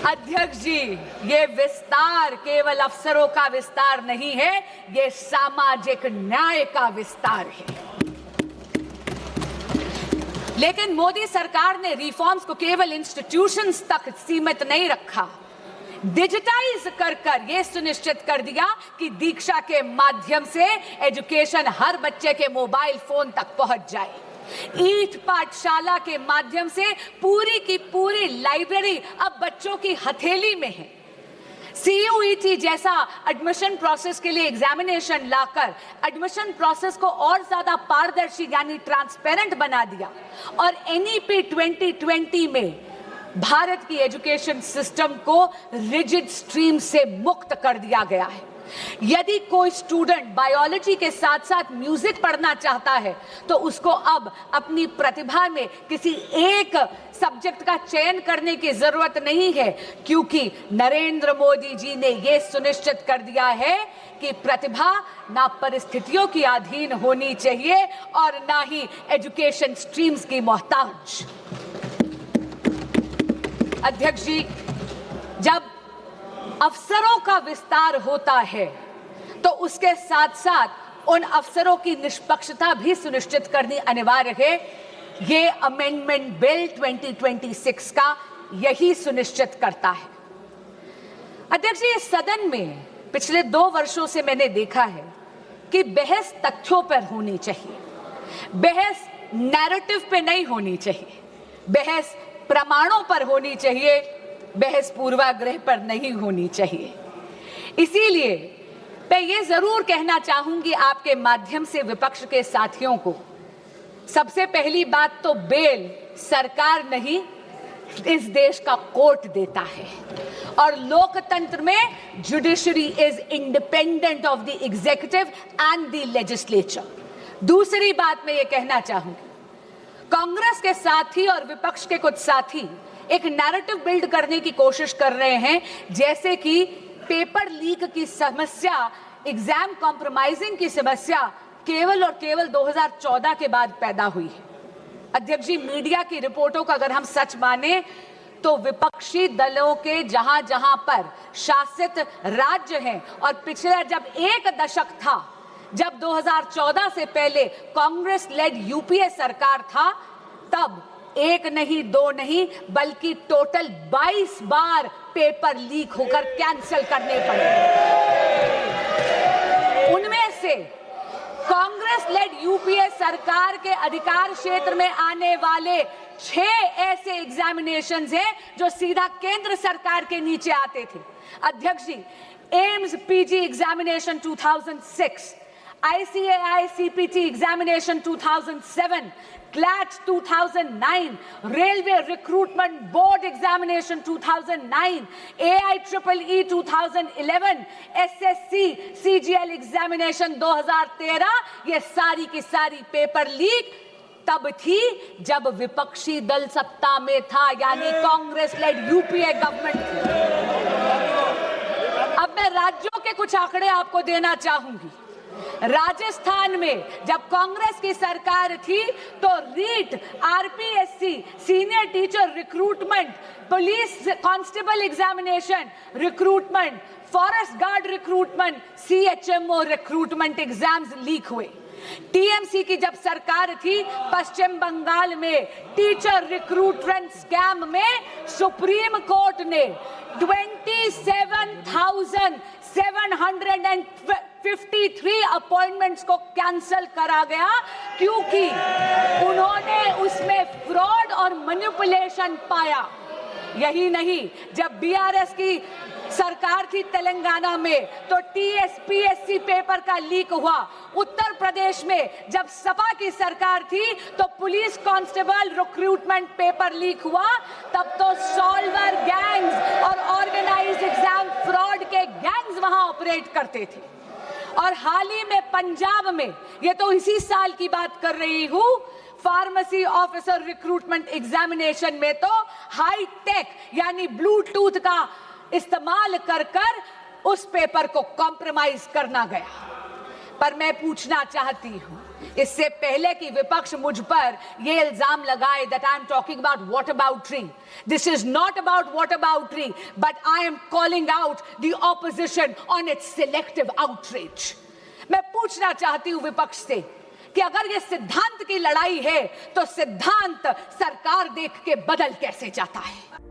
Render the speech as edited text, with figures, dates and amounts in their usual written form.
अध्यक्ष जी, ये विस्तार केवल अफसरों का विस्तार नहीं है, ये सामाजिक न्याय का विस्तार है। लेकिन मोदी सरकार ने रिफॉर्म्स को केवल इंस्टीट्यूशंस तक सीमित नहीं रखा, डिजिटाइज कर यह सुनिश्चित कर दिया कि दीक्षा के माध्यम से एजुकेशन हर बच्चे के मोबाइल फोन तक पहुंच जाए। ईट पाठशाला के माध्यम से पूरी की पूरी लाइब्रेरी अब बच्चों की हथेली में है। CUET जैसा एडमिशन प्रोसेस के लिए एग्जामिनेशन लाकर एडमिशन प्रोसेस को और ज्यादा पारदर्शी यानी ट्रांसपेरेंट बना दिया और NEP 2020 में भारत की एजुकेशन सिस्टम को रिजिड स्ट्रीम से मुक्त कर दिया गया है। यदि कोई स्टूडेंट बायोलॉजी के साथ साथ म्यूजिक पढ़ना चाहता है तो उसको अब अपनी प्रतिभा में किसी एक सब्जेक्ट का चयन करने की जरूरत नहीं है, क्योंकि नरेंद्र मोदी जी ने यह सुनिश्चित कर दिया है कि प्रतिभा ना परिस्थितियों की अधीन होनी चाहिए और ना ही एजुकेशन स्ट्रीम्स की मोहताज। अध्यक्ष जी, जब अफसरों का विस्तार होता है तो उसके साथ साथ उन अफसरों की निष्पक्षता भी सुनिश्चित करनी अनिवार्य है। ये अमेंडमेंट बिल 2026 का यही सुनिश्चित करता है। अध्यक्ष जी, इस सदन में पिछले 2 वर्षों से मैंने देखा है कि बहस तथ्यों पर होनी चाहिए, बहस नैरेटिव पे नहीं होनी चाहिए, बहस प्रमाणों पर होनी चाहिए, बहस पूर्वाग्रह पर नहीं होनी चाहिए। इसीलिए मैं ये जरूर कहना चाहूंगी आपके माध्यम से विपक्ष के साथियों को, सबसे पहली बात तो बेल सरकार नहीं इस देश का कोर्ट देता है और लोकतंत्र में judiciary is independent of the executive and the legislature. दूसरी बात मैं ये कहना चाहूंगी, कांग्रेस के साथी और विपक्ष के कुछ साथी एक नैरेटिव बिल्ड करने की कोशिश कर रहे हैं, जैसे कि पेपर लीक की समस्या, एग्जाम कॉम्प्रोमाइजिंग की समस्या केवल और केवल 2014 के बाद पैदा हुई है। अध्यक्ष जी, मीडिया की रिपोर्टों का अगर हम सच माने तो विपक्षी दलों के जहां जहां पर शासित राज्य हैं और पिछले जब 1 दशक था, जब 2014 से पहले कांग्रेस लेड यूपीए सरकार था, तब 1 नहीं 2 नहीं बल्कि टोटल 22 बार पेपर लीक होकर कैंसिल करने पड़े। उनमें से कांग्रेस लेड यूपीए सरकार के अधिकार क्षेत्र में आने वाले 6 ऐसे एग्जामिनेशंस हैं जो सीधा केंद्र सरकार के नीचे आते थे। अध्यक्ष जी, AIIMS PG examination 2006, ICAI CPT examination 2007, CLAT 2009, Railway Recruitment Board examination 2009, AIEEE 2011, SSC CGL examination 2013, ये सारी की सारी पेपर लीक तब थी जब विपक्षी दल सत्ता में था, यानी कांग्रेस लेड यूपीए गवर्नमेंट थी। अब मैं राज्यों के कुछ आंकड़े आपको देना चाहूंगी। राजस्थान में जब कांग्रेस की सरकार थी तो REET, RPSC, senior teacher recruitment, police constable examination recruitment, forest guard recruitment, CHMO recruitment exams leak हुए। TMC की जब सरकार थी पश्चिम बंगाल में टीचर रिक्रूटमेंट स्कैम में सुप्रीम कोर्ट ने 27,753 अपॉइंटमेंट्स को कैंसिल करा गया, क्योंकि उन्होंने उसमें फ्रॉड और मैनिपुलेशन पाया। यही नहीं, जब BRS की सरकार थी तेलंगाना में तो TSPSC पेपर का लीक हुआ। उत्तर प्रदेश में जब सपा की सरकार थी तो police constable recruitment paper leak हुआ। तब तो सॉल्वर गैंग्स और ऑर्गेनाइज्ड एग्जाम फ्रॉड के गैंग्स वहां ऑपरेट करते थे। और हाल ही में पंजाब में, ये तो इसी साल की बात कर रही हूं, फार्मेसी ऑफिसर रिक्रूटमेंट एग्जामिनेशन में तो हाई टेक यानी ब्लूटूथ का इस्तेमाल कर उस पेपर को कॉम्प्रोमाइज करना गया। पर मैं पूछना चाहती हूं, इससे पहले कि विपक्ष मुझ पर यह इल्जाम लगाए that I am talking about whataboutery. This is not about whataboutery, but I am calling out the opposition on its selective outrage. मैं पूछना चाहती हूं विपक्ष से कि अगर ये सिद्धांत की लड़ाई है तो सिद्धांत सरकार देख के बदल कैसे जाता है।